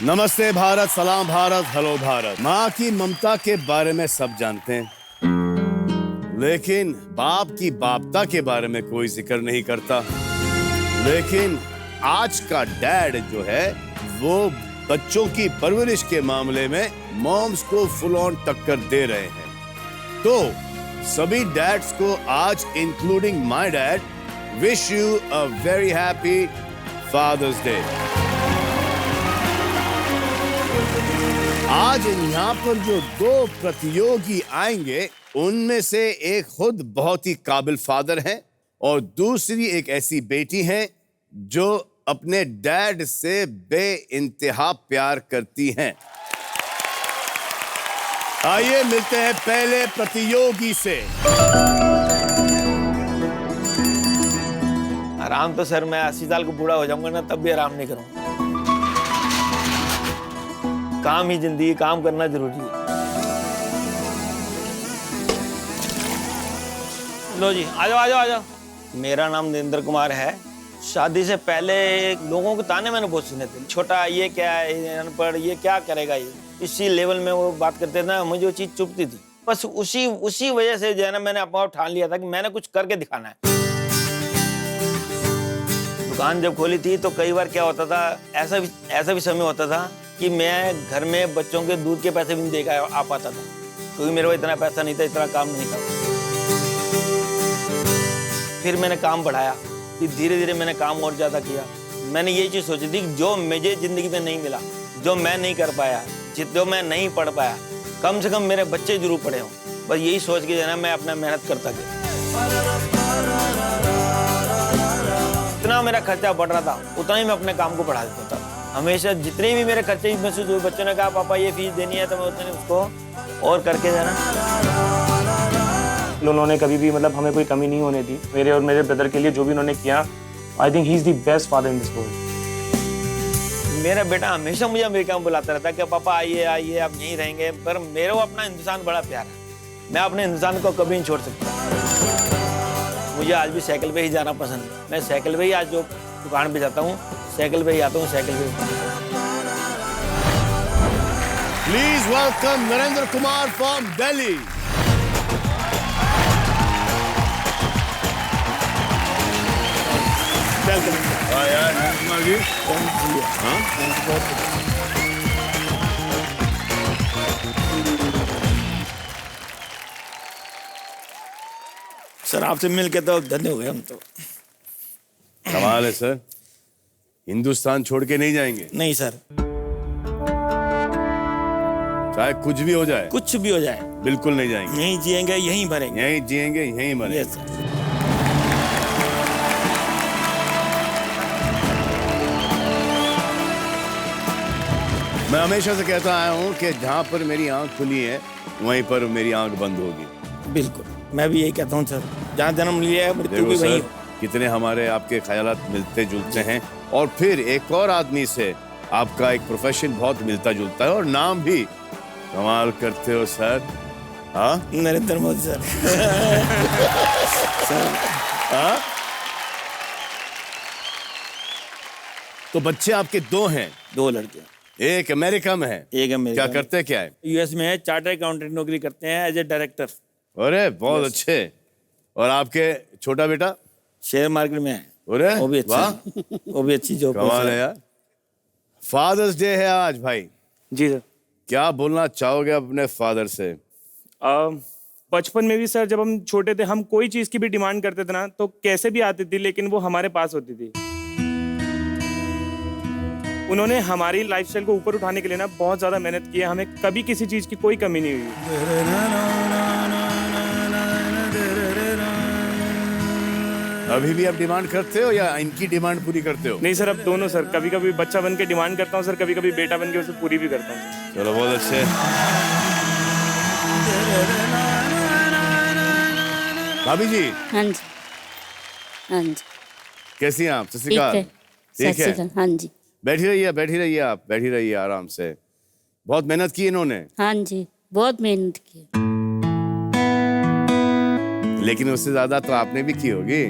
नमस्ते भारत, सलाम भारत, हेलो भारत। माँ की ममता के बारे में सब जानते हैं, लेकिन बाप की बापता के बारे में कोई जिक्र नहीं करता। लेकिन आज का डैड जो है वो बच्चों की परवरिश के मामले में मॉम्स को फुल ऑन टक्कर दे रहे हैं। तो सभी डैड्स को आज including my dad wish you a very happy Father's Day. आज यहाँ पर जो दो प्रतियोगी आएंगे उनमें से एक खुद बहुत ही काबिल फादर हैं और दूसरी एक ऐसी बेटी है जो अपने डैड से बेइंतहा प्यार करती हैं। आइए मिलते हैं पहले प्रतियोगी से। आराम तो सर मैं 80 साल को बूढ़ा हो जाऊंगा ना तब भी आराम नहीं करूंगा। काम ही जिंदगी, काम करना जरूरी है। लो जी आ जाओ आ जाओ आ जाओ। मेरा नाम नरेंद्र कुमार है। शादी से पहले लोगों के ताने मैंने बहुत सुने थे, छोटा ये क्या है, अनपढ़, ये क्या करेगा, ये इसी लेवल में वो बात करते थे ना, मुझे वो चीज चुभती थी। बस उसी वजह से जो है ना मैंने अपना ठान लिया था कि मैंने कुछ करके दिखाना है। दुकान जब खोली थी तो कई बार क्या होता था, ऐसा भी समय होता था कि मैं घर में बच्चों के दूध के पैसे भी नहीं दे आ पाता था, क्योंकि मेरे को इतना पैसा नहीं था, इतना काम नहीं था। फिर मैंने काम बढ़ाया, फिर धीरे धीरे मैंने काम और ज़्यादा किया। मैंने ये चीज़ सोची थी कि जो मुझे ज़िंदगी में नहीं मिला, जो मैं नहीं कर पाया, जो मैं नहीं पढ़ पाया, कम से कम मेरे बच्चे जरूर पढ़े हों। बस यही सोच के जो है ना मैं अपना मेहनत करता गया। जितना मेरा खर्चा बढ़ रहा था उतना ही मैं अपने काम को बढ़ा देता था। हमेशा जितने भी मेरे खर्चे महसूस हुए, बच्चों ने कहा पापा ये फीस देनी है, तो मैं उतने उसको और करके देना। उन्होंने कभी भी मतलब हमें कोई कमी नहीं होने दी। मेरे और मेरे ब्रदर के लिए जो भी उन्होंने किया, I think he is the best father in this world. मेरा बेटा हमेशा मुझे अमेरिका में बुलाता रहता है कि पापा आइए आइए आप यहीं रहेंगे, पर मेरे को अपना हिंदुस्तान बड़ा प्यारा है। मैं अपने हिंदुस्तान को कभी नहीं छोड़ सकता। मुझे आज भी साइकिल पे ही जाना पसंद है। मैं साइकिल पे ही आज जो दुकान पे जाता हूँ, साइकिल पे ही आता हूँ, साइकिल पे। Please welcome Narendra Kumar from Delhi. यार कुमार जी, सर आपसे मिल के तो धन्य हो गए हम तो। कमाल है सर, हिंदुस्तान छोड़ के नहीं जाएंगे? नहीं सर, चाहे कुछ भी हो जाए। कुछ भी हो जाए बिल्कुल नहीं जाएंगे। यहीं जिएंगे, यहीं मरेंगे। यहीं जिएंगे, यहीं मरेंगे। Yes sir. मैं हमेशा से कहता आया हूँ कि जहाँ पर मेरी आंख खुली है वहीं पर मेरी आंख बंद होगी। बिल्कुल, मैं भी यही कहता हूँ सर, जहाँ जन्म लिया है मृत्यु भी देखो वहीं। सर, कितने हमारे आपके ख्यालात मिलते जुलते हैं, और फिर एक और आदमी से आपका एक प्रोफेशन बहुत मिलता जुलता है और नाम भी कमाल करते हो सर। हाँ, नरेंद्र मोदी सर। सर हाँ? तो बच्चे आपके दो हैं? दो लड़के, एक अमेरिका में है। एक अमेरिका क्या करते क्या है? यूएस में है, चार्टर्ड अकाउंटेंट नौकरी करते हैं एज ए डायरेक्टर। अरे बहुत अच्छे। और आपके छोटा बेटा? शेयर मार्केट में है। अरे वो भी अच्छा, वाह, वो भी अच्छी जॉब। कमाल है यार। फादर्स डे है आज भाई, जी सर। क्या बोलना चाहोगे अपने फादर से? बचपन में भी सर, जब हम छोटे थे, हम कोई चीज़ की भी डिमांड करते थे ना, तो कैसे भी आती थी, लेकिन वो हमारे पास होती थी। उन्होंने हमारी लाइफस्टाइल को ऊपर उठाने के लिए ना बहुत ज़्यादा मेहनत की है। हमें कभी किसी चीज़ की कोई कमी नहीं हुई। अभी भी आप डिमांड करते हो या इनकी डिमांड पूरी करते हो? नहीं सर, अब दोनों सर, कभी कभी बच्चा बन के डिमांड करता हूँ सर, कभी कभी बेटा बन के उसे पूरी भी करता हूँ। चलो बहुत अच्छे। भाभी जी। हाँ जी, हाँ जी। कैसी हैं आप? सत श्री ठीक अकाल। है, ठीक सत श्री अकाल। हाँ जी, बैठी रहिए, बैठी रहिए, आप बैठी रहिए आराम से। बहुत मेहनत की इन्होंने। हाँ जी, बहुत मेहनत की। लेकिन उससे ज्यादा तो आपने भी की होगी।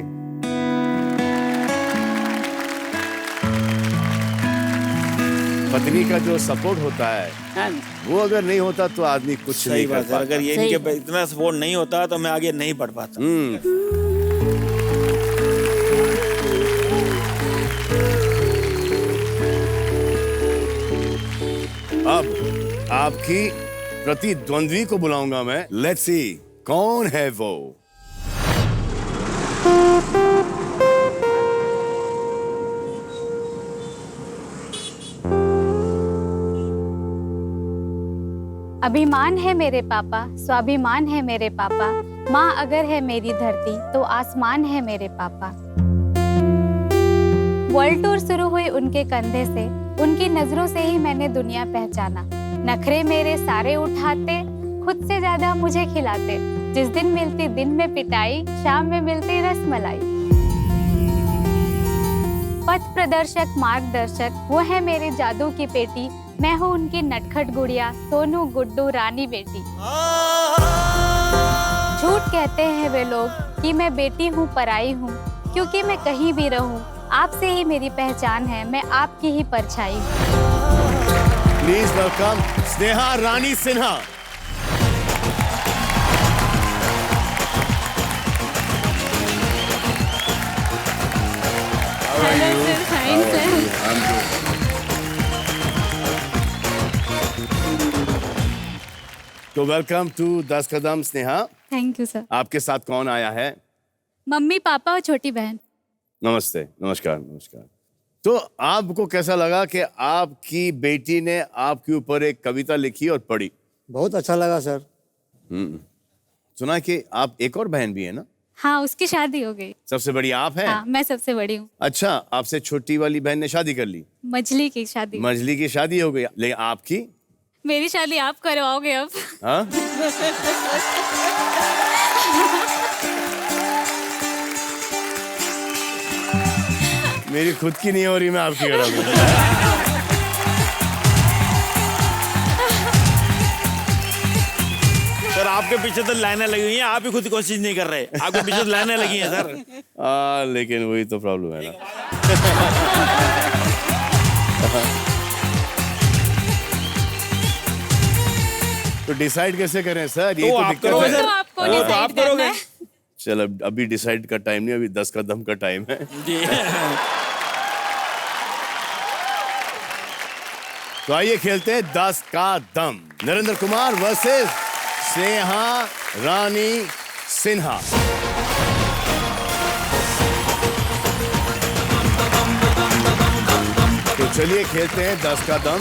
पत्नी का जो सपोर्ट होता है हाँ जी वो अगर नहीं होता तो आदमी कुछ सही नहीं कर बात है, पाता। अगर ये सही इनके बात। पे इतना सपोर्ट नहीं होता तो मैं आगे नहीं बढ़ पाता। अब आपकी प्रतिद्वंद्वी को बुलाऊंगा मैं। लेट्स सी कौन है वो। अभिमान है मेरे पापा, स्वाभिमान है मेरे पापा। माँ अगर है मेरी धरती तो आसमान है मेरे पापा। वर्ल्ड टूर शुरू हुई उनके कंधे से, उनकी नजरों से ही मैंने दुनिया पहचाना। नखरे मेरे सारे उठाते, खुद से ज्यादा मुझे खिलाते। जिस दिन मिलती दिन में पिटाई, शाम में मिलती रसमलाई। पथ प्रदर्शक मार्गदर्शक वो है मेरे जादू की पेटी। मैं हूँ उनकी नटखट गुड़िया, सोनू गुड्डू रानी बेटी। झूठ कहते हैं वे लोग कि मैं बेटी हूँ पराई हूँ, क्योंकि मैं कहीं भी रहूँ आपसे ही मेरी पहचान है, मैं आपकी ही परछाई हूँ। Please welcome Sneha Rani Sinha. Hello sir, fine sir. तो वेलकम टू 10 कदम स्नेहा। Thank you sir. आपके साथ कौन आया है? मम्मी पापा और छोटी बहन। नमस्ते, नमस्कार, नमस्कार। तो आपको कैसा लगा कि आपकी बेटी ने आपके ऊपर एक कविता लिखी और पढ़ी? बहुत अच्छा लगा सर। सुना कि आप एक और बहन भी है ना? हाँ, उसकी शादी हो गई। सबसे बड़ी आप हैं? हाँ, मैं सबसे बड़ी हूँ। अच्छा, आपसे छोटी वाली बहन ने शादी कर ली? मछली की शादी। मजली की शादी हो गई, लेकिन आपकी? मेरी शादी आप करवाओगे अब? हाँ? मेरी खुद की नहीं हो रही, मैं आपकी करा दूं। सर आपके पीछे तो लाइनें लगी हुई हैं, आप ही खुद कोशिश नहीं कर रहे। आपके पीछे तो लाइनें लगी हैं सर। लेकिन वही तो प्रॉब्लम है ना। तो डिसाइड कैसे करें सर? ये तो तो आप दिक्कत करोगे है। सर। तो आपको वो तो डिसाइड आप करना करोगे। है। चल अभी डिसाइड का टाइम नहीं, अभी 10 कदम का टाइम है। जी। तो आइए खेलते हैं 10 का दम। नरेंद्र कुमार वर्सेस स्नेहा रानी सिन्हा। तो चलिए खेलते हैं 10 का दम।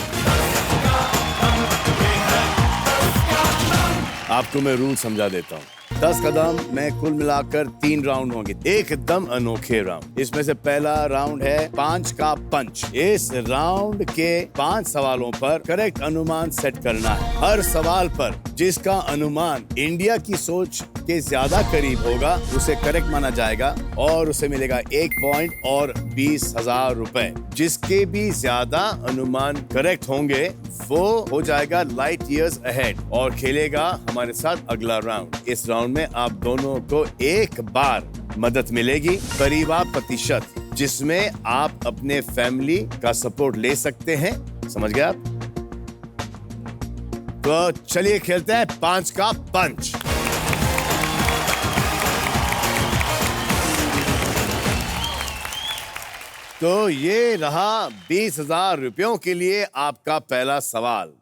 आपको मैं रूल समझा देता हूँ। 10 कदम में कुल मिलाकर 3 राउंड होंगे, एकदम अनोखे राउंड। इसमें से पहला राउंड है 5 का पंच। इस राउंड के 5 सवालों पर करेक्ट अनुमान सेट करना है। हर सवाल पर जिसका अनुमान इंडिया की सोच के ज्यादा करीब होगा उसे करेक्ट माना जाएगा और उसे मिलेगा 1 पॉइंट और 20,000 रुपए। जिसके भी ज्यादा अनुमान करेक्ट होंगे वो हो जाएगा लाइट ईयर्स अहेड और खेलेगा हमारे साथ अगला राउंड। इस राउंड में आप दोनों को एक बार मदद मिलेगी, करीबा प्रतिशत, जिसमें आप अपने फैमिली का सपोर्ट ले सकते हैं। समझ गए आप? तो चलिए खेलते हैं 5 का पंच। तो ये रहा 20,000 रुपयों के लिए आपका पहला सवाल।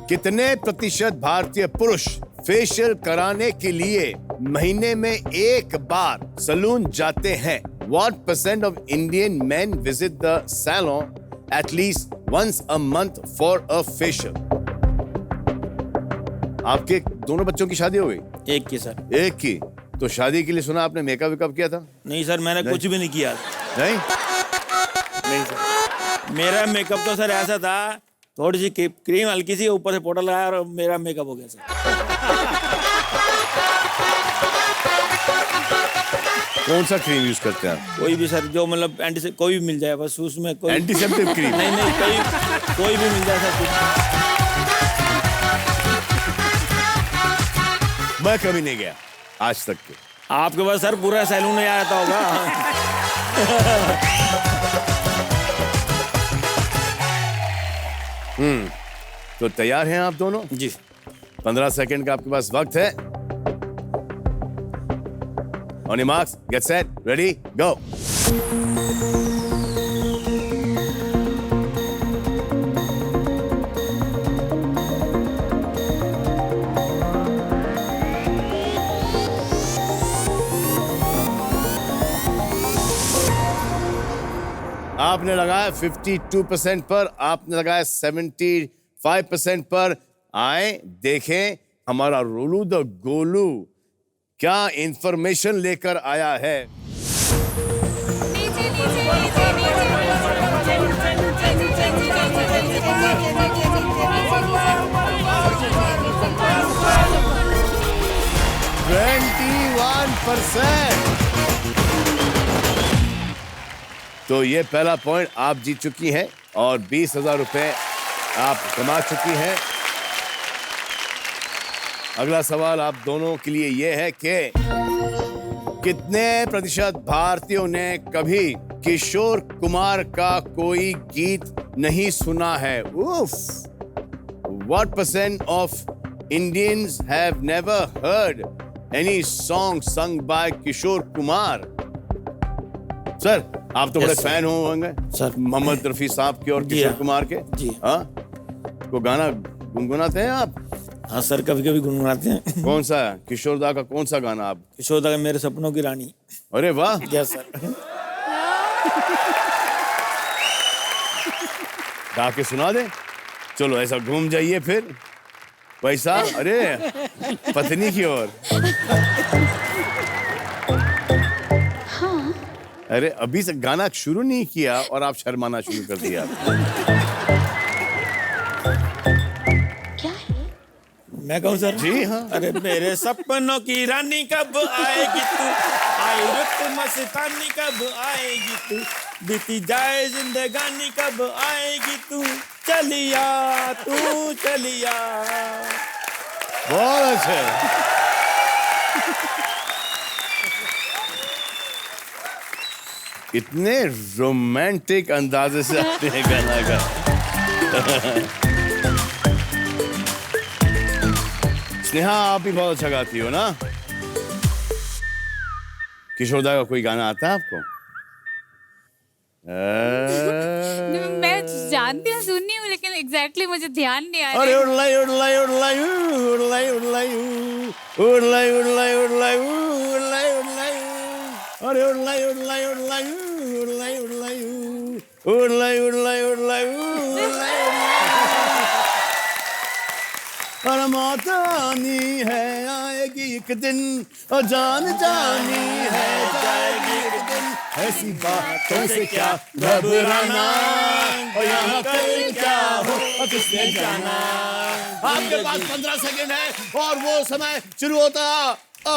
कितने प्रतिशत भारतीय पुरुष फेशियल कराने के लिए महीने में एक बार सैलून जाते हैं? What percent of Indian men visit the salon at least once a month for a facial? आपके दोनों बच्चों की शादी हो गई? एक की सर। एक की। तो शादी के लिए सुना आपने मेकअप वेकअप किया था? नहीं सर, मैंने कुछ भी नहीं किया। नहीं? नहीं सर, मेरा मेकअप तो सर ऐसा था, थोड़ी सी क्रीम हल्की सी ऊपर से पाउडर लगाया और मेरा मेकअप हो गया सर। कौन सा क्रीम यूज करते हैं आप? कोई भी सर, जो मतलब कोई भी मिल जाए बस उसमें कोई। Antiseptic cream? नहीं कोई भी मिल जाए सर। मैं कभी नहीं गया आज तक के। आपके पास सर पूरा सैलून नहीं आता होगा। तो तैयार हैं आप दोनों? जी 15 सेकंड का आपके पास वक्त है। On your marks, get set, ready, go. आपने लगाया 52% पर, आपने लगाया 75% पर। आए देखें हमारा रोलू द गोलू क्या इंफॉर्मेशन लेकर आया है। नीचे नीचे 21%। तो ये पहला पॉइंट आप जीत चुकी हैं और 20,000 रुपए आप कमा चुकी हैं। अगला सवाल आप दोनों के लिए ये है कि कितने प्रतिशत भारतीयों ने कभी किशोर कुमार का कोई गीत नहीं सुना है? उफ! What percent of Indians have never heard any song sung by Kishore Kumar? Sir, आप तो बड़े Yes, sir. फैन होंगे Sir. मोहम्मद रफी साहब के और जी किशोर हाँ. कुमार के। जी. हाँ, को गाना गुनगुनाते हैं आप? हाँ सर, कभी कभी गुनगुनाते हैं। कौन सा किशोर दा का कौन सा गाना आप? किशोर दा का मेरे सपनों की रानी। अरे वाह, यस सर। गा के सुना दे। चलो ऐसा घूम जाइए फिर पैसा, अरे पत्नी की ओर। अरे अभी से गाना शुरू नहीं किया और आप शर्माना शुरू कर दिया। मैं कहूँ सर? जी हाँ। अरे मेरे सपनों की रानी कब आएगी तू, आई रुत मस्तानी कब आएगी तू, बीती जाए जिंदगानी कब आएगी तू, चलिया तू चलिया। बहुत अच्छे। इतने रोमांटिक अंदाजे से आपने गाना गा। स्नेहा, आप भी बहुत अच्छा गाती हो ना? किशोर दा का कोई गाना आता है आपको? मैं जानती हूँ, सुननी हूँ, लेकिन एग्जैक्टली मुझे ध्यान नहीं आ अरे रहा। उड़लाई उड़लाई उड़लाई उड़लाई उड़लाई उड़लाई उड़लाई उड़लाई उड़लाई उड़लाई, अरे उड़लाई उड़लाई उड़लाई उड़लाई उड़लाई उड़लाई उड़लाई उड़लाई उड़लाई। और मौत आनी है आएगी एक दिन, और जान जानी है जाएगी एक दिन, ऐसी बातों से क्या घबराना, और यहाँ कल क्या हो और किसने जाना। आपके पास 15 सेकंड है और वो समय शुरू होता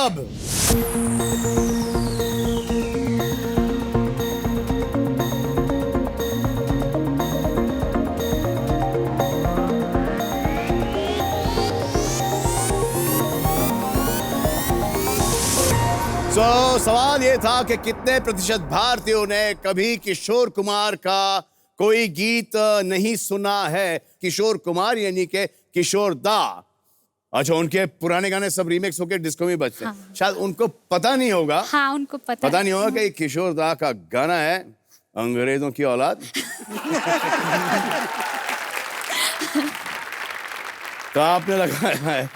अब। सवाल ये था कि कितने प्रतिशत भारतीयों ने कभी किशोर कुमार का कोई गीत नहीं सुना है। किशोर कुमार यानी के किशोर दा। अच्छा, उनके पुराने गाने सब रीमिक्स होके डिस्को में बजते हैं। हाँ। शायद उनको पता नहीं होगा। हाँ, उनको पता नहीं होगा कि किशोर दा का गाना है अंग्रेजों की औलाद। तो आपने लगाया है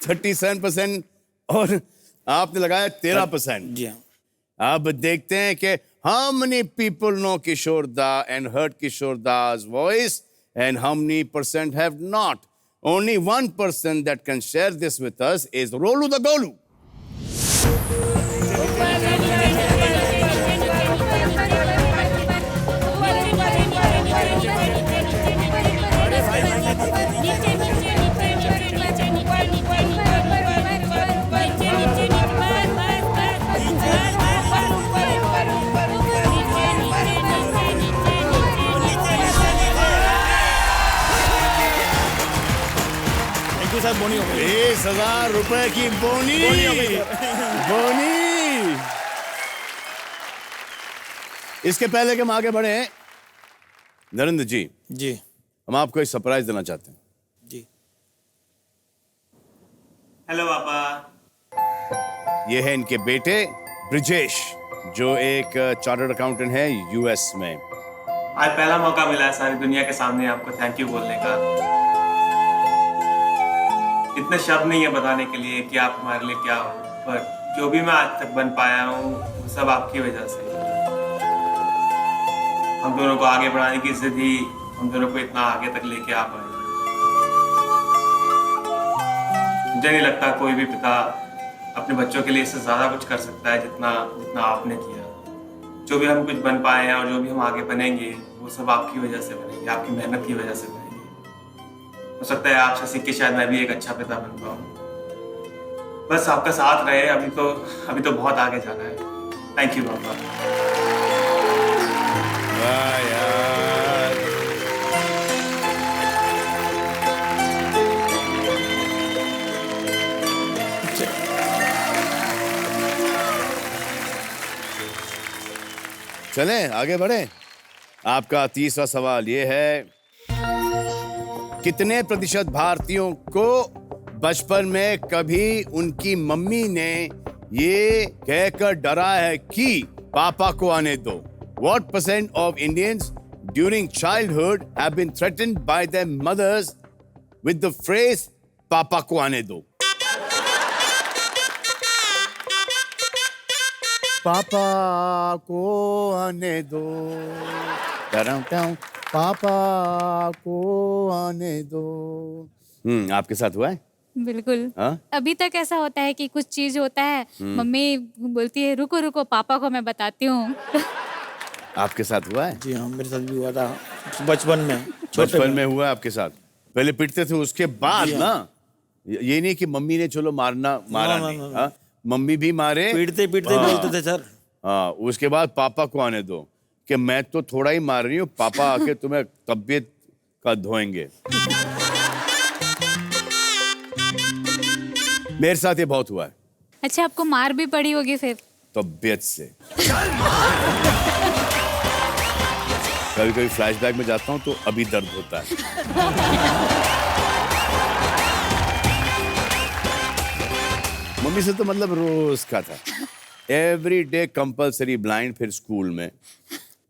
37% और आपने लगाया 13%। जी हाँ। अब देखते हैं कि how many people know Kishore Da and heard Kishore Da's voice and how many percent have not. Only 1% that can share this with us is Rolu the Golu. Sir बोनी हो गई। 20,000 रुपए की बोनी। बोनी। इसके पहले कि हम आगे बढ़े, नरेंद्र जी, जी हम आपको एक सरप्राइज देना चाहते हैं। जी। हेलो पापा। ये है इनके बेटे ब्रिजेश, जो एक चार्टर्ड अकाउंटेंट है यूएस में। आज पहला मौका मिला है सारी दुनिया के सामने आपको थैंक यू बोलने का। इतने शब्द नहीं है बताने के लिए कि आप हमारे लिए क्या हो, पर जो भी मैं आज तक बन पाया हूँ वो सब आपकी वजह से। हम दोनों को आगे बढ़ाने की जिद ही हम दोनों को इतना आगे तक लेके आ पाए। मुझे नहीं लगता कोई भी पिता अपने बच्चों के लिए इससे ज्यादा कुछ कर सकता है जितना जितना आपने किया। जो भी हम कुछ बन पाए हैं और जो भी हम आगे बनेंगे वो सब आपकी वजह से बनेंगे, आपकी मेहनत की वजह से बनेंगे। हो सकता है आपसे सीख के शायद मैं भी एक अच्छा पिता बन पाऊँ। बस आपका साथ रहे, अभी तो बहुत आगे जाना है। थैंक यू पापा। वाह यार, चलें आगे बढ़े। आपका तीसरा सवाल ये है, कितने प्रतिशत भारतीयों को बचपन में कभी उनकी मम्मी ने ये कहकर डरा है कि पापा को आने दो? What percent of Indians during childhood have been threatened by their mothers with the phrase पापा को आने दो? पापा को आने दो, पापा को आने दो। आपके साथ हुआ है? बिल्कुल। हाँ? अभी तक ऐसा होता है कि कुछ चीज होता है, मम्मी बोलती है रुको रुको पापा को मैं बताती हूँ। आपके साथ हुआ है? जी हाँ, मेरे साथ भी हुआ था बचपन में। बचपन में हुआ है आपके साथ? पहले पिटते थे, उसके बाद ना ये नहीं कि मम्मी ने चलो मारा नहीं, हाँ? मम्मी भी मारे, पीटते बोलते थे सर। हाँ, उसके बाद पापा को आने दो कि मैं तो थोड़ा ही मार रही हूँ, पापा आके तुम्हें तबीयत का धोएंगे। मेरे साथ ये बहुत हुआ है। अच्छा, आपको मार भी पड़ी होगी फिर? तबीयत से। कभी कभी फ्लैशबैक में जाता हूँ तो अभी दर्द होता है। मम्मी से तो मतलब रोज का था, एवरी डे कंपल्सरी ब्लाइंड, फिर स्कूल में,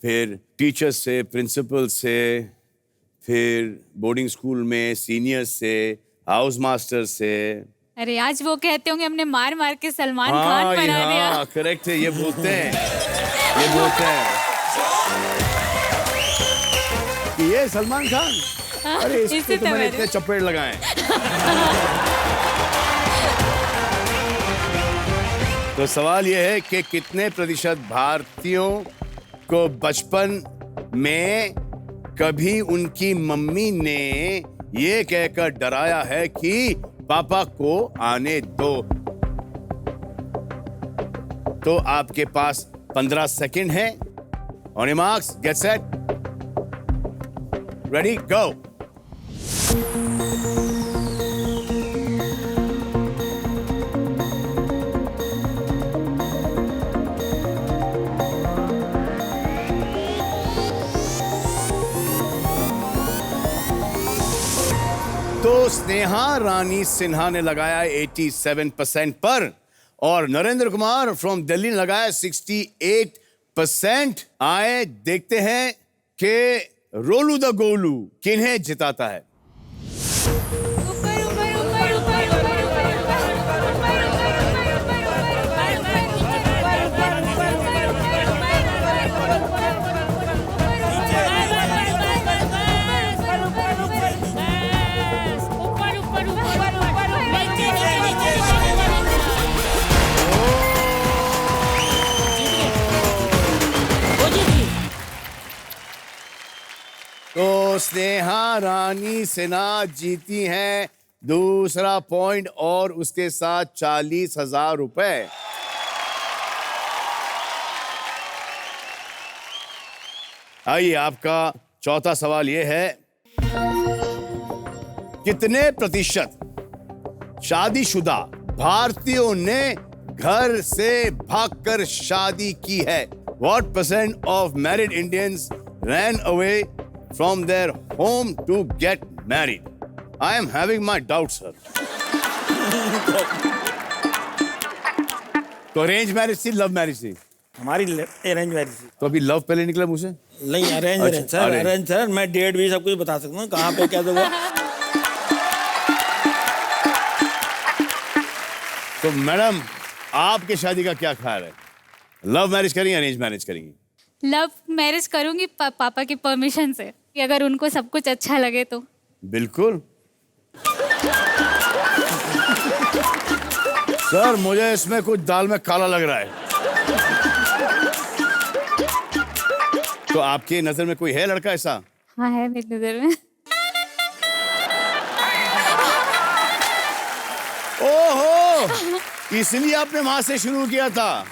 फिर टीचर्स से, प्रिंसिपल से, फिर बोर्डिंग स्कूल में सीनियर से, हाउस मास्टर से। अरे आज वो कहते होंगे हमने मार मार के सलमान खान बना दिया। हाँ, करेक्ट है, ये बोलते हैं, ये बोलते हैं कि ये सलमान खान, अरे इसको तो मैंने इतने चपेट लगाए। तो सवाल ये है कि कितने प्रतिशत भारतीयों को बचपन में कभी उनकी मम्मी ने ये कहकर डराया है कि पापा को आने दो? तो आपके पास 15 सेकंड है। On your marks, get set, ready, go. तो स्नेहा रानी सिन्हा ने लगाया 87% पर, और नरेंद्र कुमार फ्रॉम दिल्ली ने लगाया 68%। आए देखते हैं कि रोलू द गोलू किन्हें जिताता है। तो स्नेहा रानी सिन्हा जीती हैं दूसरा पॉइंट और उसके साथ 40,000 रुपए। आइए, आपका चौथा सवाल यह है, कितने प्रतिशत शादीशुदा भारतीयों ने घर से भागकर शादी की है? What percent of married Indians ran away from their home to get married. I am having my doubts, sir. तो अरेंज मैरिज थी, लव मैरिज थी? हमारी अरेंज मैरिज थी। तो अभी लव पहले निकला मुझे? नहीं, अरेंज अच्छा, सर, arrange। Arrange sir. मैं डेट भी सब कुछ बता सकता हूँ, कहाँ पे क्या होगा। तो मैडम, आपकी शादी का क्या ख्याल है? लव मैरिज करेंगी, अरेंज मैरिज करेंगी? लव मैरिज करूंगी पापा की परमिशन से, कि अगर उनको सब कुछ अच्छा लगे तो। बिल्कुल। सर, मुझे इसमें कुछ दाल में काला लग रहा है। तो आपकी नजर में कोई है लड़का ऐसा? हाँ, है मेरी नजर में। ओहो, इसलिए आपने वहां से शुरू किया था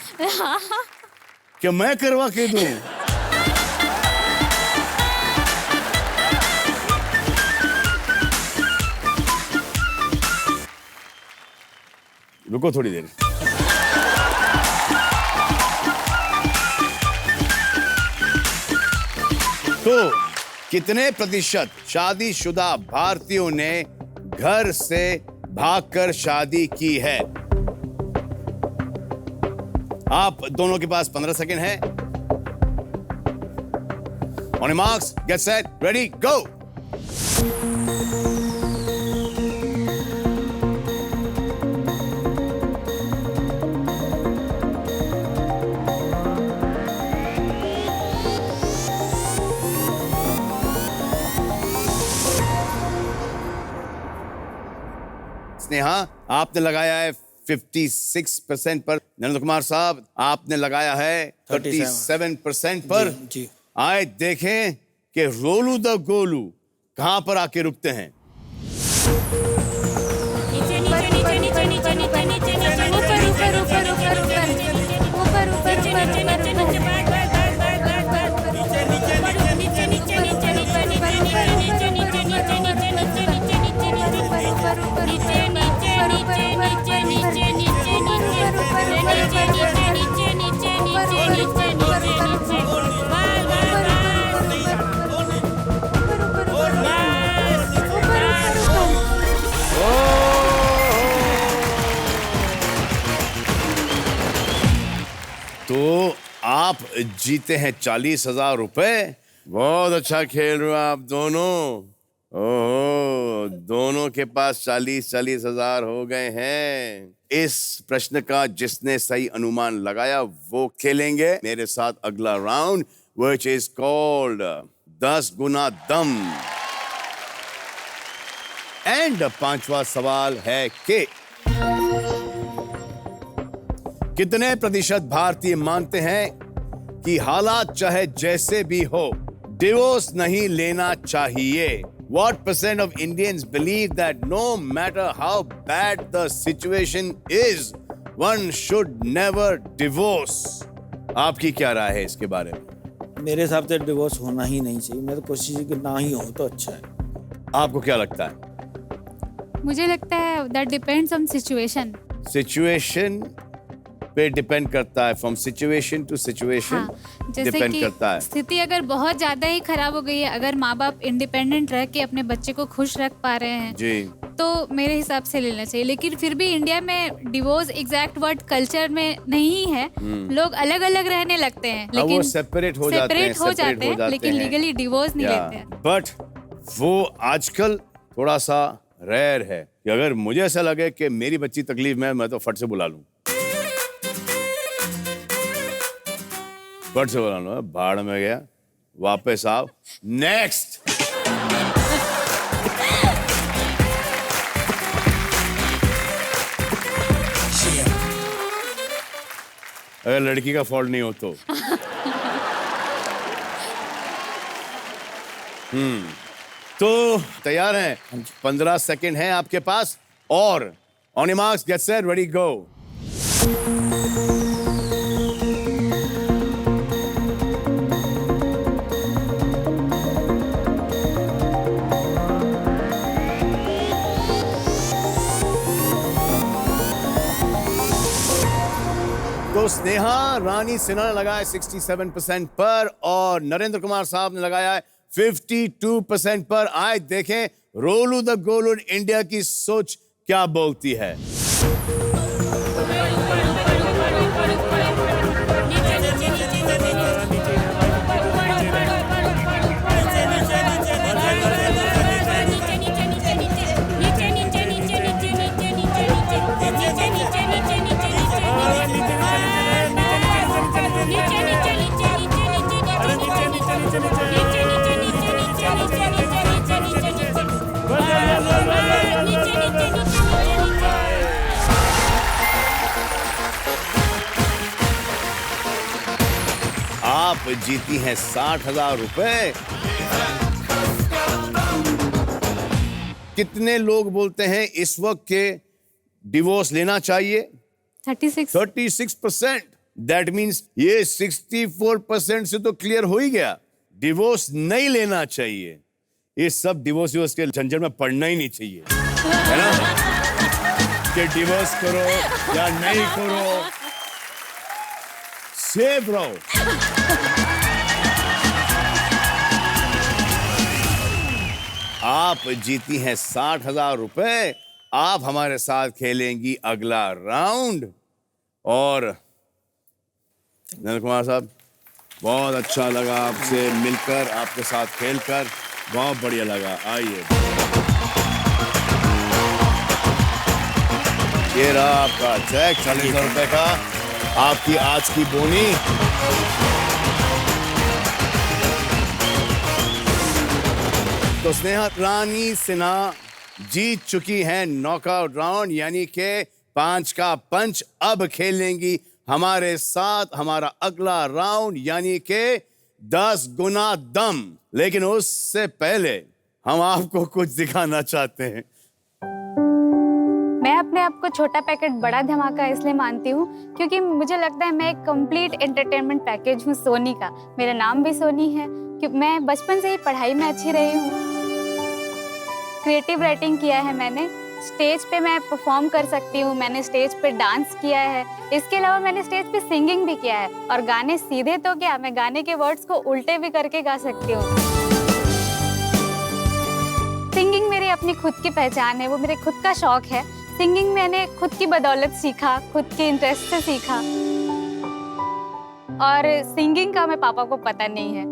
कि मैं करवा के दूं। रुको थोड़ी देर। तो कितने प्रतिशत शादीशुदा भारतीयों ने घर से भागकर शादी की है? आप दोनों के पास 15 सेकंड है। On marks, get set, ready, go. Sneha, आपने लगाया है 56% पर। नरेंद्र कुमार साहब, आपने लगाया है 37% पर। जी। आए देखें कि रोलू द गोलू कहां पर आके रुकते हैं। तो आप जीते हैं 40,000 रुपए। बहुत अच्छा खेल रहे हो आप दोनों। ओहो, दोनों के पास 40,000 हो गए हैं। इस प्रश्न का जिसने सही अनुमान लगाया वो खेलेंगे मेरे साथ अगला राउंड, which is called 10 गुना दम। एंड 5वां सवाल है कि कितने प्रतिशत भारतीय मानते हैं कि हालात चाहे जैसे भी हो, डिवोर्स नहीं लेना चाहिए? What percent of Indians believe that no matter how bad the situation is, one should never divorce? आपकी क्या राय है इसके बारे में? मेरे हिसाब से डिवोर्स होना ही नहीं चाहिए। मैं तो कोशिश कि ना ही हो तो अच्छा है। आपको क्या लगता है? मुझे लगता है that depends on situation. Situation पे डिपेंड करता है, फ्रॉम सिचुएशन टू सिचुएशन जैसे डिपेंड कि करता है। स्थिति अगर बहुत ज्यादा ही खराब हो गई है, अगर माँ बाप इंडिपेंडेंट रह के अपने बच्चे को खुश रख पा रहे हैं जी, तो मेरे हिसाब से लेना चाहिए। लेकिन फिर भी इंडिया में डिवोर्स एग्जैक्ट वर्ड कल्चर में नहीं है। लोग अलग अलग रहने लगते हैं, लेकिन वो सेपरेट हो जाते हैं, लेकिन लीगली डिवोर्स नहीं लेते हैं। बट वो आजकल थोड़ा सा रेयर है कि अगर मुझे ऐसा लगे कि मेरी बच्ची तकलीफ में, मैं तो फट से बुला लूं। फट से बुला लूं, भाड़ में गया, वापस आओ, नेक्स्ट। अगर लड़की का फॉल्ट नहीं हो तो तो तैयार हैं? 15 सेकंड हैं आपके पास और on your marks, get set, ready, go. तो स्नेहा रानी सिन्हा ने लगाया 67% पर और नरेंद्र कुमार साहब ने लगाया है 52% पर। आए देखें रोलू द गोलू इंडिया की सोच क्या बोलती है। आप जीती हैं 60,000 रुपए। कितने लोग बोलते हैं इस वक्त के डिवोर्स लेना चाहिए? 36। 36%। दैट मीन्स ये 64% से तो क्लियर हो ही गया, डिवोर्स नहीं लेना चाहिए। ये सब डिवोर्स के झंझट में पड़ना ही नहीं चाहिए, है ना? कि डिवोर्स करो या नहीं करो, सेफ रहो। आप जीती हैं 60,000 रुपए। आप हमारे साथ खेलेंगी अगला राउंड। और नरेंद्र कुमार साहब, बहुत अच्छा लगा आपसे मिलकर, आपके साथ खेलकर बहुत बढ़िया लगा। आइए, ये रहा आपका चेक 40,000 रुपए का, आपकी आज की बोनी। तो स्नेहा रानी सिन्हा जीत चुकी हैं नॉकआउट राउंड, यानी कि 5 का पंच। अब खेलेंगी हमारे साथ हमारा अगला राउंड, यानी कि 10 गुना दम। लेकिन उससे पहले हम आपको कुछ दिखाना चाहते हैं। मैं अपने आप को छोटा पैकेट बड़ा धमाका इसलिए मानती हूँ क्योंकि मुझे लगता है मैं एक कंप्लीट एंटरटेनमेंट पैकेज हूँ सोनी का। मेरा नाम भी सोनी है क्योंकि मैं बचपन से ही पढ़ाई में अच्छी रही हूँ। क्रिएटिव राइटिंग किया है मैंने। स्टेज पे मैं परफॉर्म कर सकती हूँ, मैंने स्टेज पे डांस किया है। इसके अलावा मैंने स्टेज पे सिंगिंग भी किया है। और गाने सीधे तो क्या, मैं गाने के वर्ड्स को उल्टे भी करके गा सकती हूँ। सिंगिंग मेरी अपनी खुद की पहचान है, वो मेरे खुद का शौक है। सिंगिंग मैंने खुद की बदौलत सीखा, खुद के इंटरेस्ट से सीखा। और सिंगिंग का मैं पापा को पता नहीं है।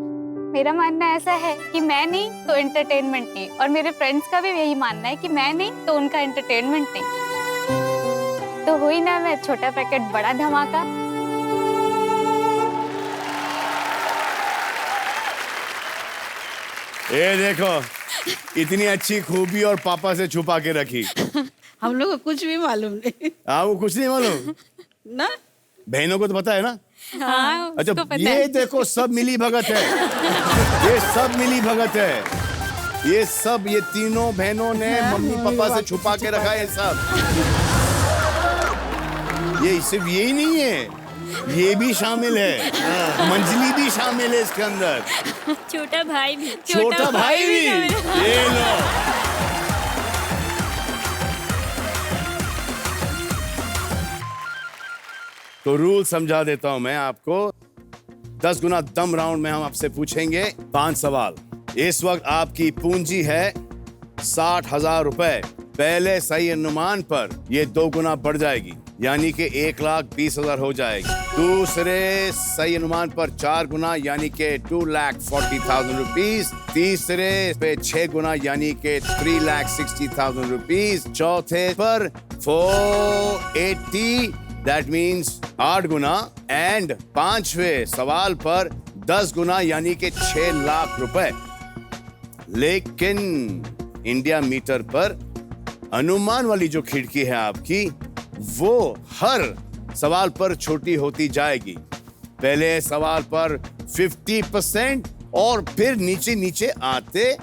मेरा मानना ऐसा है कि मैं नहीं तो एंटरटेनमेंट नहीं, और मेरे फ्रेंड्स का भी यही मानना है कि मैं नहीं तो उनका एंटरटेनमेंट नहीं। तो हुई ना मैं छोटा पैकेट बड़ा धमाका। ये देखो, इतनी अच्छी खूबी और पापा से छुपा के रखी। हम लोग को कुछ भी मालूम नहीं। आपको कुछ नहीं मालूम ना? बहनों को तो पता है ना? हाँ, अच्छा, उसको पता ये है। देखो सब मिली भगत है। ये सब मिली भगत है। ये सब, ये तीनों बहनों ने मम्मी पापा से छुपा के रखा है सब। ये सिर्फ यही नहीं है, ये भी शामिल है, मंजली भी शामिल है इसके अंदर, छोटा भाई भी। छोटा भाई भी। ये लो, तो रूल समझा देता हूं मैं आपको। 10 गुना दम राउंड में हम आपसे पूछेंगे 5 सवाल। इस वक्त आपकी पूंजी है 60,000 रुपए। पहले सही अनुमान पर ये 2 गुना बढ़ जाएगी, यानी कि 1,20,000 हो जाएगी। दूसरे सही अनुमान पर 4 गुना, यानी कि 2,40,000 रुपीज। तीसरे पे 6 गुना, यानी कि 3,60,000 रुपीज। चौथे पर 480, दैट मीन्स 8 गुना। एंड 5वें सवाल पर 10 गुना, यानी कि 6 लाख रुपए। लेकिन इंडिया मीटर पर अनुमान वाली जो खिड़की है आपकी, वो हर सवाल पर छोटी होती जाएगी। पहले सवाल पर 50% और फिर नीचे नीचे आते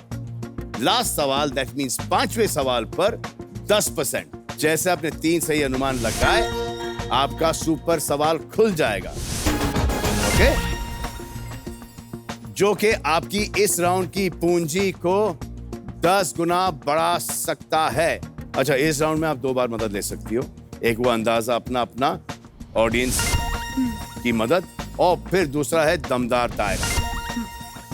लास्ट सवाल, दैट मीन्स 5वें सवाल पर 10%। जैसे आपने 3 सही अनुमान लगाए, आपका सुपर सवाल खुल जाएगा। ओके, जो कि आपकी इस राउंड की पूंजी को 10 गुना बढ़ा सकता है। अच्छा, इस राउंड में आप 2 बार मदद ले सकती हो। एक वो अंदाजा अपना ऑडियंस की मदद, और फिर दूसरा है दमदार दायरा।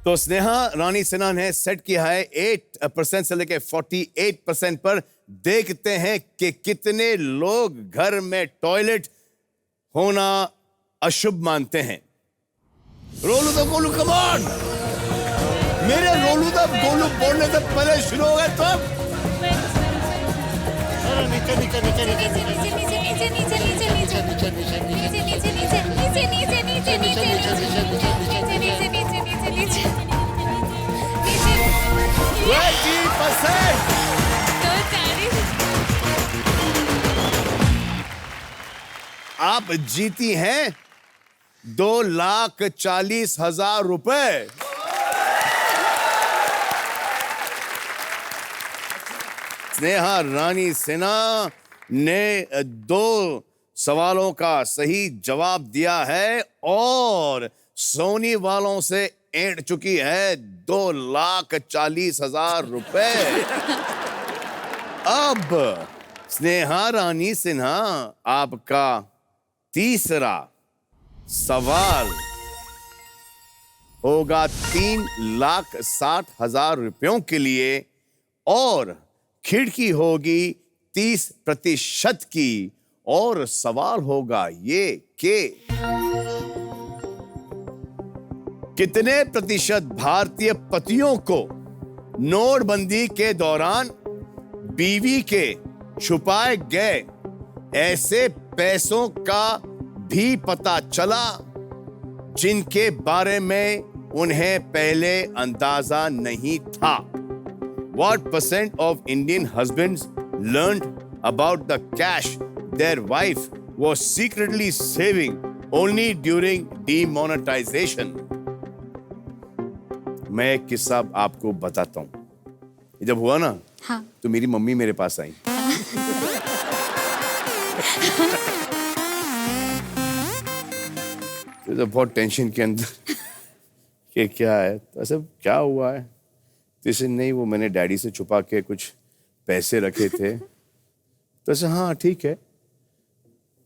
तो स्नेहा रानी सिन्हा ने सेट किया है 8% से लेकर 48% पर। देखते हैं कि कितने लोग घर में टॉयलेट होना अशुभ मानते हैं। रोलू द गोलू, कम ऑन। मेरे रोलू द गोलू बोलने से पहले शुरू हो गए तब। अरे नीचे नीचे नीचे नीचे नीचे नीचे नीचे नीचे 20%। आप जीती हैं 2,40,000 रुपए। स्नेहा रानी सिन्हा ने 2 सवालों का सही जवाब दिया है और सोनी वालों से ऐंठ चुकी है 2,40,000 रुपए। अब स्नेहा रानी सिन्हा, आपका तीसरा सवाल होगा 3,60,000 रुपयों के लिए और खिड़की होगी 30% की। और सवाल होगा ये कि कितने प्रतिशत भारतीय पतियों को नोटबंदी के दौरान बीवी के छुपाए गए ऐसे पैसों का भी पता चला जिनके बारे में उन्हें पहले अंदाजा नहीं था? What % of Indian husbands learned about the cash their wife was secretly saving only during demonetization? मैं एक किस्सा आपको बताता हूँ। जब हुआ ना, हाँ। तो मेरी मम्मी मेरे पास आई। तो बहुत टेंशन के अंदर कि क्या है, तो ऐसे क्या हुआ है? तो इसे नहीं, वो मैंने डैडी से छुपा के कुछ पैसे रखे थे। तो ऐसे हाँ ठीक है,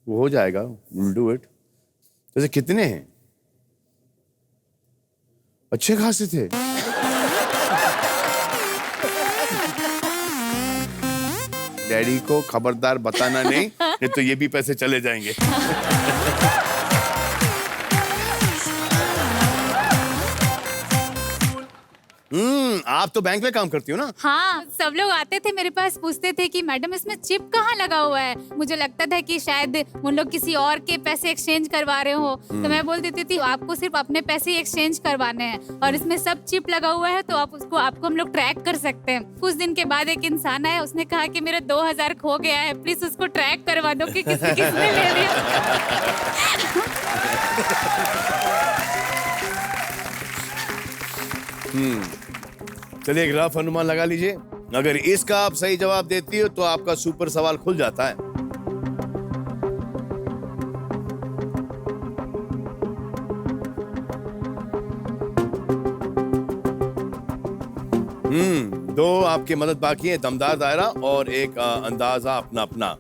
वो हो जाएगा, विल डू इट। तो ऐसे कितने हैं? अच्छे खासे थे। डैडी को खबरदार बताना नहीं, नहीं तो ये भी पैसे चले जाएंगे। आप तो बैंक में काम करती हो ना? हाँ, सब लोग आते थे मेरे पास, पूछते थे कि मैडम इसमें चिप कहाँ लगा हुआ है। मुझे लगता था कि शायद उन लोग किसी और के पैसे एक्सचेंज करवा रहे हो, तो मैं बोल देती थी आपको सिर्फ अपने पैसे ही एक्सचेंज करवाने हैं और इसमें सब चिप लगा हुआ है, तो आपको हम लोग ट्रैक कर सकते हैं। कुछ दिन के बाद एक इंसान आया, उसने कहा कि मेरा 2,000 खो गया है, प्लीज उसको ट्रैक करवा दो कि किसने ले लिया। चलिए एक रफ अनुमान लगा लीजिए। अगर इसका आप सही जवाब देती हो तो आपका सुपर सवाल खुल जाता है। दो आपकी मदद बाकी है, दमदार दायरा और एक अंदाजा अपना अपना।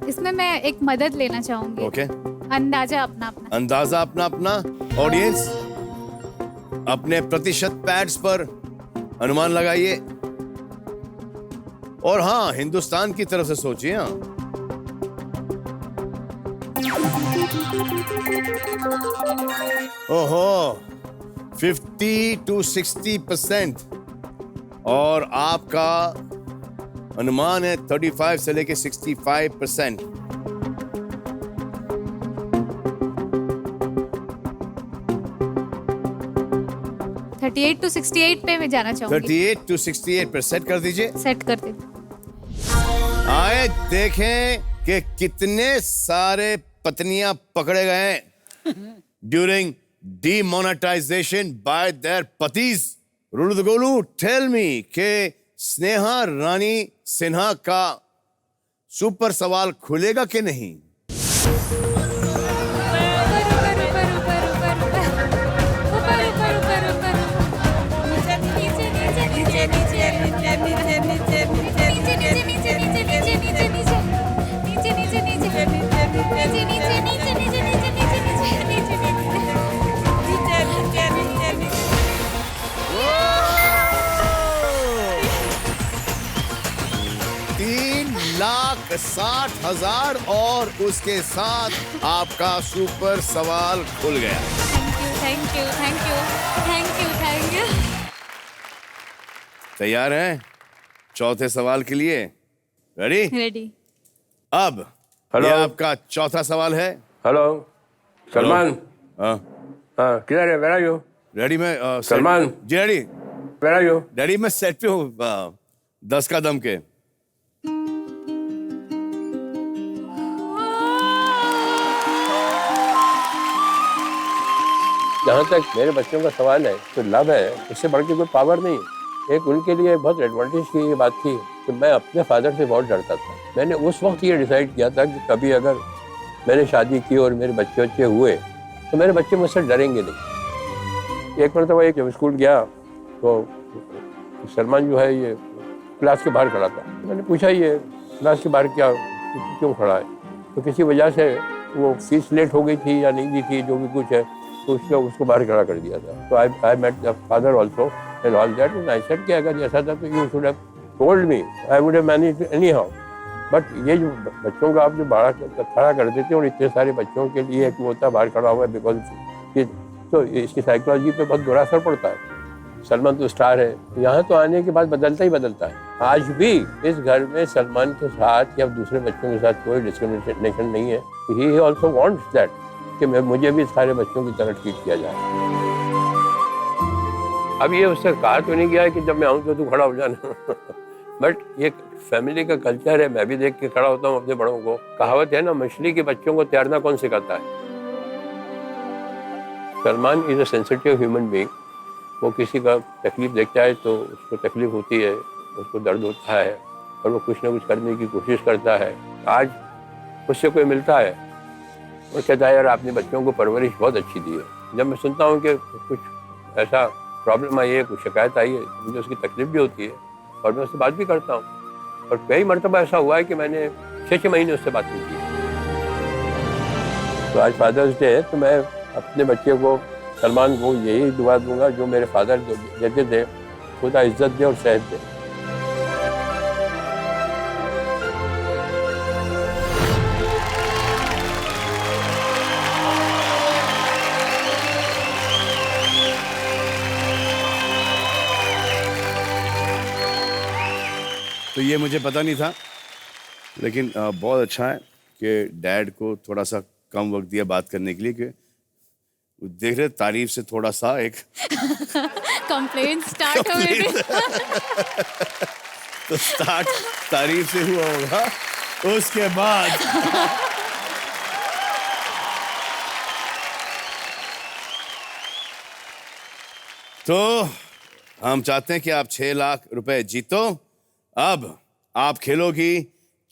इसमें मैं एक मदद लेना चाहूंगी। ओके, अंदाजा अपना अपना। अंदाजा अपना अपना। ऑडियंस अपने प्रतिशत पैड्स पर अनुमान लगाइए और हाँ, हिंदुस्तान की तरफ से सोचिए। हाँ, ओहो, 50 to 60% और आपका अनुमान है 35 से लेके 65%। $38 to 68 पे मैं जाना चाहूंगी। 38 to 68 पर सेट कर दीजिए। सेट कर दे। आए देखें कि कितने सारे पत्नियां पकड़े गए ड्यूरिंग demonetization by their पतिज। रुलु गोलू, टेल मी के स्नेहा रानी सिन्हा का सुपर सवाल खुलेगा कि नहीं? 60,000 और उसके साथ आपका सुपर सवाल खुल गया। Thank you thank you thank you thank you. तैयार हैं चौथे सवाल के लिए? रेडी? रेडी। अब हेलो। ये आपका चौथा सवाल है। हेलो सलमान। हाँ, हाँ किधर है? Where are you? रेडी में सलमान। जी ready. Where are you? Daddy मैं सेट पे हूँ 10 का दम के। जहाँ तक मेरे बच्चों का सवाल है तो लव है, इससे बढ़ के कोई पावर नहीं है। एक उनके लिए बहुत एडवांटेज की ये बात थी कि मैं अपने फादर से बहुत डरता था। मैंने उस वक्त ये डिसाइड किया था कि कभी अगर मैंने शादी की और मेरे बच्चे हुए तो मेरे बच्चे मुझसे डरेंगे नहीं। एक मरतबा एक जब स्कूल गया तो सलमान जो है ये क्लास के बाहर खड़ा था। मैंने पूछा ये क्लास के बाहर क्यों खड़ा है? तो किसी वजह से वो फीस लेट हो गई थी या नहीं दी थी, जो भी कुछ है, तो उसको बाहर खड़ा कर दिया था। तो I met the father also and all that and I said कि अगर ऐसा था तो you should have told me, I would have managed anyhow. But ये जो बच्चों का आप जो बाहर खड़ा कर देते हैं और इतने सारे बच्चों के लिए एक होता बाहर खड़ा हुआ है बिकॉज तो इसकी साइकोलॉजी पे बहुत बुरा असर पड़ता है। सलमान तो स्टार है, यहाँ तो आने के बाद बदलता ही बदलता है। आज भी इस घर में सलमान के साथ या दूसरे बच्चों के साथ कोई डिस्क्रिमिनेशन नहीं है। ही ऑल्सो वांट्स दैट कि मुझे भी सारे बच्चों की तरह ट्रीट किया जाए। अब ये उससे कहा तो नहीं गया है कि जब मैं आऊँ तो तू खड़ा हो जाना बट ये फैमिली का कल्चर है, मैं भी देख के खड़ा होता हूँ अपने बड़ों को। कहावत है ना, मछली के बच्चों को तैरना कौन सिखाता है? Salman is a sensitive human being. वो किसी का तकलीफ देखता है तो उसको तकलीफ होती है, उसको दर्द होता है और वो कुछ ना कुछ करने की कोशिश करता है। आज उससे कोई मिलता है और कहता है यार आपने बच्चों को परवरिश बहुत अच्छी दी है। जब मैं सुनता हूँ कि कुछ ऐसा प्रॉब्लम आई है, कुछ शिकायत आई है, मुझे उसकी तकलीफ भी होती है और मैं उससे बात भी करता हूँ। और कई मरतबा ऐसा हुआ है कि मैंने 6 महीने उससे बात नहीं की। तो आज फादर्स डे है तो मैं अपने बच्चे को, सलमान को, यही दुआ दूंगा जो मेरे फादर देते थे, खुदा इज्जत दे और सेहत दे। तो ये मुझे पता नहीं था, लेकिन बहुत अच्छा है कि डैड को थोड़ा सा कम वक्त दिया बात करने के लिए, कि देख रहे तारीफ से थोड़ा सा एक कंप्लेंट स्टार्ट हो गई। तो स्टार्ट तारीफ से हुआ होगा, उसके बाद तो हम चाहते हैं कि आप 6 लाख रुपए जीतो। अब आप खेलोगी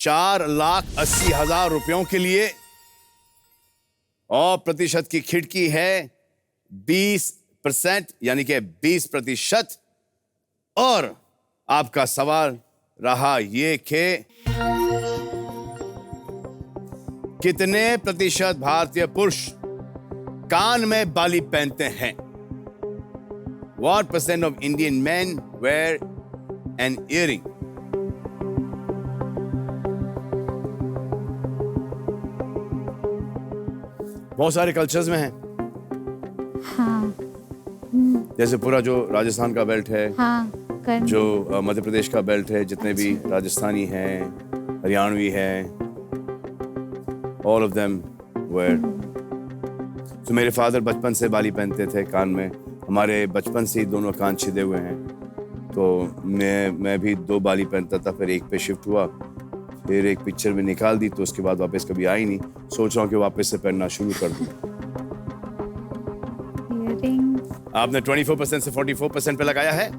4,80,000 रुपयों के लिए और प्रतिशत की खिड़की है 20%, यानी कि 20%। और आपका सवाल रहा ये कि कितने प्रतिशत भारतीय पुरुष कान में बाली पहनते हैं? What percent of Indian men wear an earring? बहुत सारे कल्चर्स में है। हाँ। जैसे पूरा जो राजस्थान का बेल्ट है, हाँ, जो मध्य प्रदेश का बेल्ट है, जितने भी राजस्थानी हैं, हरियाणवी हैं, ऑल ऑफ देम वेयर। तो मेरे फादर बचपन से बाली पहनते थे कान में, हमारे बचपन से ही दोनों कान छिदे हुए हैं। तो मैं भी 2 बाली पहनता था, फिर एक पे शिफ्ट हुआ, फिर एक पिक्चर में निकाल दी, तो उसके बाद वापस कभी आई नहीं। सोच रहा हूँ कि वापस से पहनना शुरू कर दूँ। आपने 24% से 44% पे लगाया है।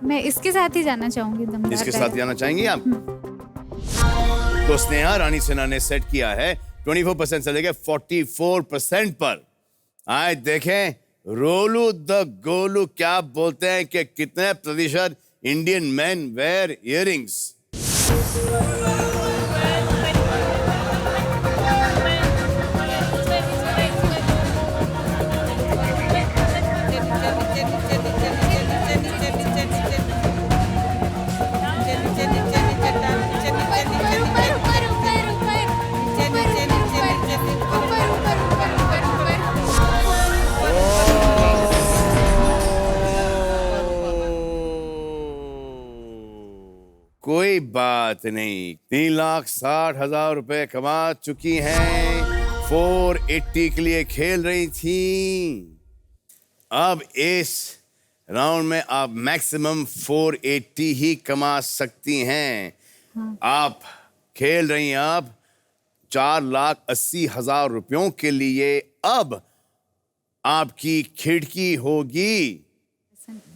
मैं इसके साथ ही जाना चाहूंगी। इसके साथ जाना चाहेंगी आप? तो स्नेहा रानी सिन्हा ने सेट किया है 24% से लेकर 44% पर। आए देखें रोलू द गोलू क्या बोलते हैं कि कितने प्रतिशत इंडियन मैन वेयर इयररिंग्स। बात नहीं, 3,60,000 रुपए कमा चुकी हैं। 480 के लिए खेल रही थी। अब इस राउंड में आप मैक्सिमम 480 ही कमा सकती हैं। आप खेल रही हैं अब 4,80,000 रुपयों के लिए। अब आपकी खिड़की होगी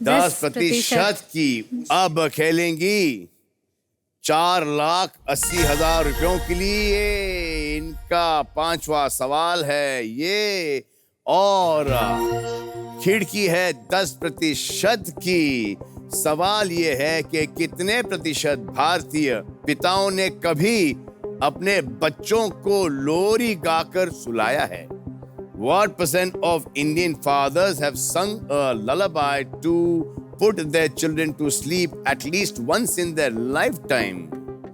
10% की। अब खेलेंगी 4,80,000 रुपयों के लिए। इनका 5वां सवाल है ये, और खिड़की है 10% की। सवाल ये है कि कितने प्रतिशत भारतीय पिताओं ने कभी अपने बच्चों को लोरी गाकर सुलाया है? What percent of Indian fathers have sung a lullaby to put their children to sleep at least once in their lifetime?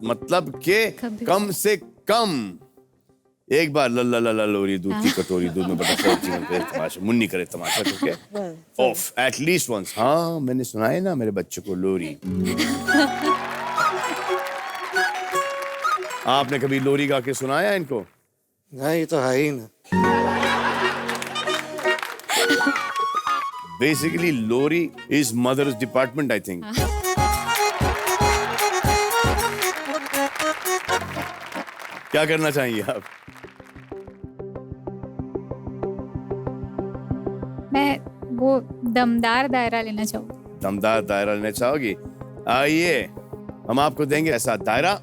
मतलब के कम से कम एक बार लल्ला लल्ला लोरी, दूध की कटोरी, दूध में बटा सब चिकन करे तमाशा, मुन्नी करे तमाशा, ठीक है? Of at least once. हाँ, मैंने सुना है ना मेरे बच्चे को लोरी। आपने कभी लोरी गा के सुनाया इनको? नहीं, तो है ही ना। Basically, Lori is mother's department, I think. क्या करना चाहिए आप? मैं वो दमदार दायरा लेना चाहूँगी। दमदार दायरा लेना चाहोगी? आइए, हम आपको देंगे ऐसा दायरा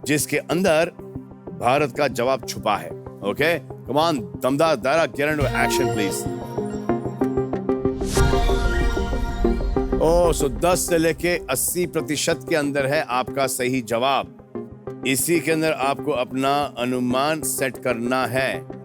जिसके अंदर भारत का जवाब छुपा है। ओके, कम ऑन, दमदार दायरा, गेट इनटू एक्शन प्लीज। सो 10 से लेके 80% के अंदर है आपका सही जवाब। इसी के अंदर आपको अपना अनुमान सेट करना है।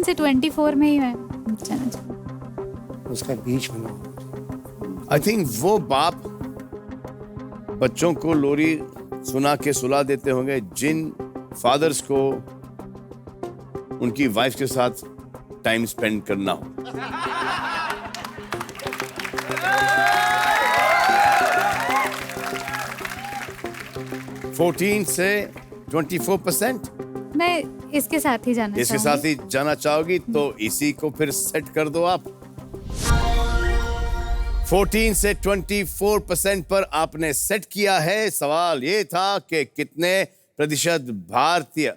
से 24 में ही मैं जाना चाहूँगी। उसका बीच बना। आई थिंक वो बाप बच्चों को लोरी सुना के सुला देते होंगे जिन फादर्स को उनकी वाइफ के साथ टाइम स्पेंड करना हो। फोर्टीन से 24%। मैं इसके साथ ही जाना इसके चाहूँगी। साथ ही जाना चाहोगी तो इसी को फिर सेट कर दो आप। 14 से 24% पर आपने सेट किया है। सवाल ये था कि कितने प्रतिशत भारतीय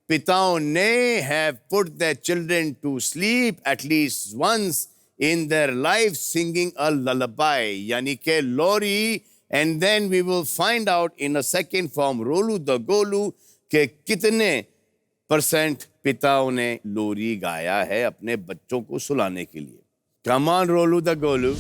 पिताओं ने have put their children to sleep at least once in their life singing a lullaby, यानी के लोरी, and then we will find out in a second from Rolu the Golu के कितने % पिताओं ने लोरी गाया है अपने बच्चों को सुलाने के लिए। Come on, Rolu the Golu.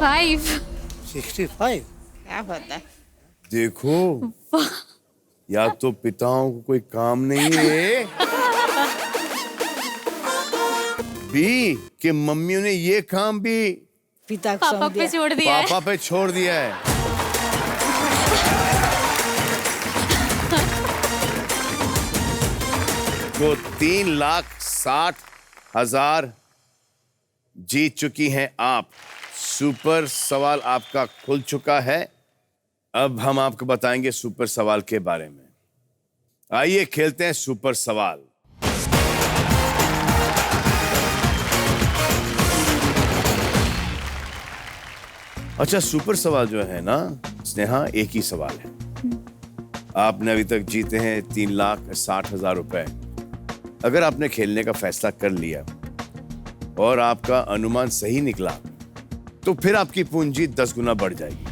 Five 65। क्या पता है। देखो, या तो पिताओं को कोई काम नहीं है, बी कि मम्मियों ने ये काम भी पिता को पापा सौंप पे दिया। छोड़ दिया है। पापा पे छोड़ दिया है। तो 3,60,000 जीत चुकी हैं आप। सुपर सवाल आपका खुल चुका है। अब हम आपको बताएंगे सुपर सवाल के बारे में। आइए खेलते हैं सुपर सवाल। अच्छा, सुपर सवाल जो है ना स्नेहा, एक ही सवाल है। आपने अभी तक जीते हैं 3,60,000 रुपए। अगर आपने खेलने का फैसला कर लिया और आपका अनुमान सही निकला तो फिर आपकी पूंजी 10 गुना बढ़ जाएगी,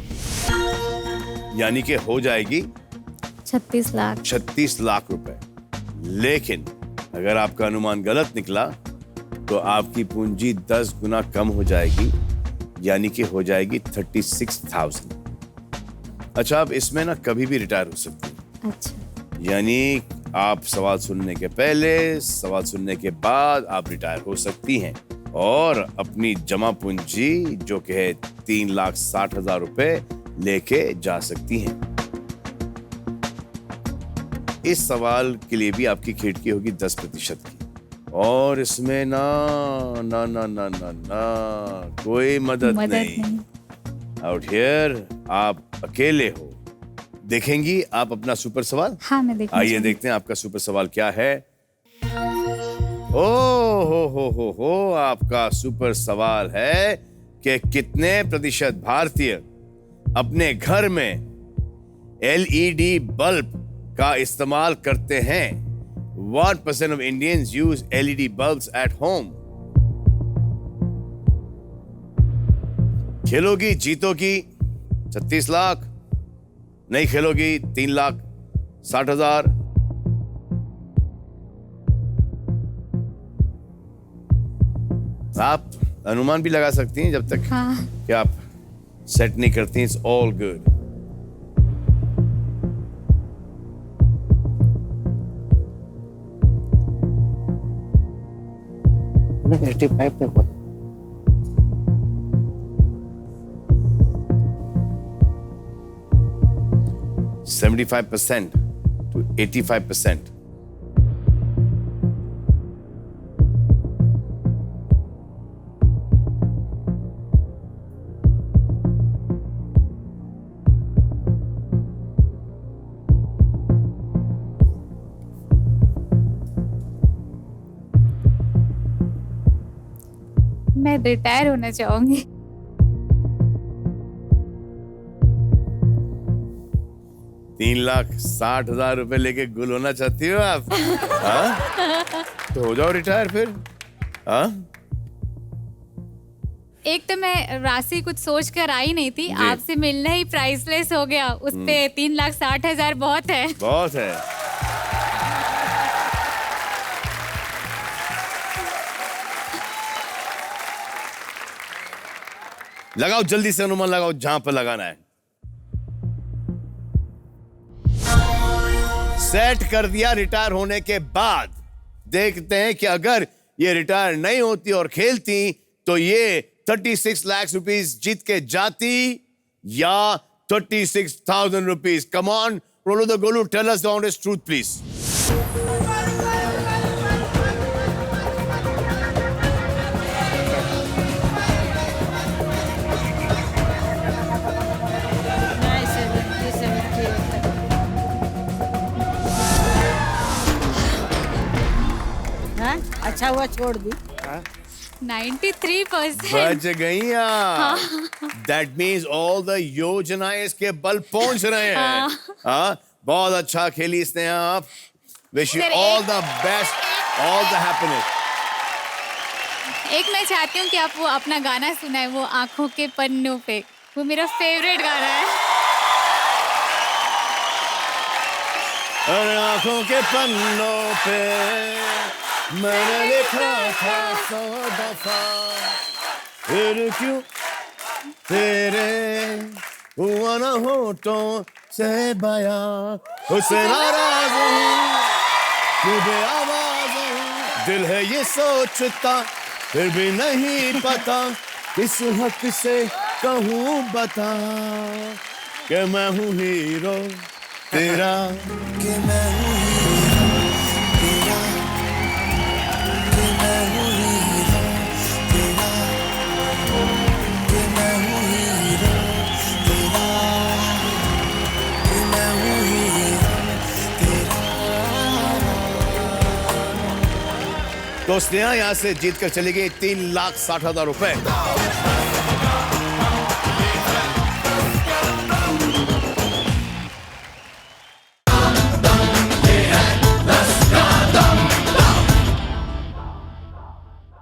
यानी कि हो जाएगी 36 लाख। 36 लाख रुपए। लेकिन अगर आपका अनुमान गलत निकला तो आपकी पूंजी 10 गुना कम हो जाएगी, यानी कि हो जाएगी 36,000। अच्छा, आप इसमें ना कभी भी रिटायर हो सकती हैं। अच्छा, यानी आप सवाल सुनने के पहले, सवाल सुनने के बाद आप रिटायर हो सकती हैं और अपनी जमा पूंजी जो कि है 3,60,000 रुपए लेके जा सकती हैं। इस सवाल के लिए भी आपकी खिड़की होगी 10% की, और इसमें ना ना ना ना ना ना कोई मदद नहीं। आउट हियर आप अकेले हो। देखेंगी आप अपना सुपर सवाल? हाँ, मैं देखना आइए चाहूंगी। देखते हैं आपका सुपर सवाल क्या है। ओ हो, आपका सुपर सवाल है कि कितने प्रतिशत भारतीय अपने घर में LED बल्ब का इस्तेमाल करते हैं? What % of Indians use LED bulbs at home? खेलोगी जीतोगी 36 lakh, नहीं खेलोगी 3,60,000। आप अनुमान भी लगा सकती हैं जब तक हाँ, कि आप सेट नहीं करती। It's all good. नहीं 85 पे बोल। 75% to 85%. मैं रिटायर होना चाहूंगी। 3,60,000 रुपए लेके गुल होना चाहती हो आप? हाँ? तो हो जाओ रिटायर फिर। हाँ? एक तो मैं राशि कुछ सोच कर आई नहीं थी, आपसे मिलना ही प्राइसलेस हो गया। उस पे 3,60,000 बहुत है। बहुत है। लगाओ जल्दी से अनुमान लगाओ जहां पर लगाना है। सेट कर दिया। रिटायर होने के बाद देखते हैं कि अगर ये रिटायर नहीं होती और खेलती तो ये 36 लाख रुपीस जीत के जाती या 36,000 रुपीस। कम ऑन रोलो the Golu, tell us the honest truth please. नहीं 70 हाँ, अच्छा हुआ छोड़ दी। 93%। बच गई आप। दैट मीन्स ऑल द योजनाएं के बल पहुंच रहे हैं। हाँ, बहुत अच्छा खेली इसने आप। Wish you sir, all the best, all the happiness. एक मैं चाहती हूँ कि आप वो अपना गाना सुनाए, वो आंखों के पन्नों पे। वो मेरा फेवरेट गाना है। और आंखों के पन्नों पे मैंने लिखा था 100 दफा, फिर क्यों तेरे हुआ ना होठों से बयां, उससे नाराज हूँ, मुझे आवाज हूँ, दिल है ये सोचता फिर भी नहीं पता, किस हक से कहूँ बता कि मैं हूँ हीरो तेरा, कि मैं हूँ हीरो तेरा, कि मैं हूँ हीरो तेरा, कि मैं हूँ हीरो तेरा, कि मैं हूँ हीरो तेरा। तो स्नेहा यहाँ से जीत कर चली गई 3,60,000 रुपए।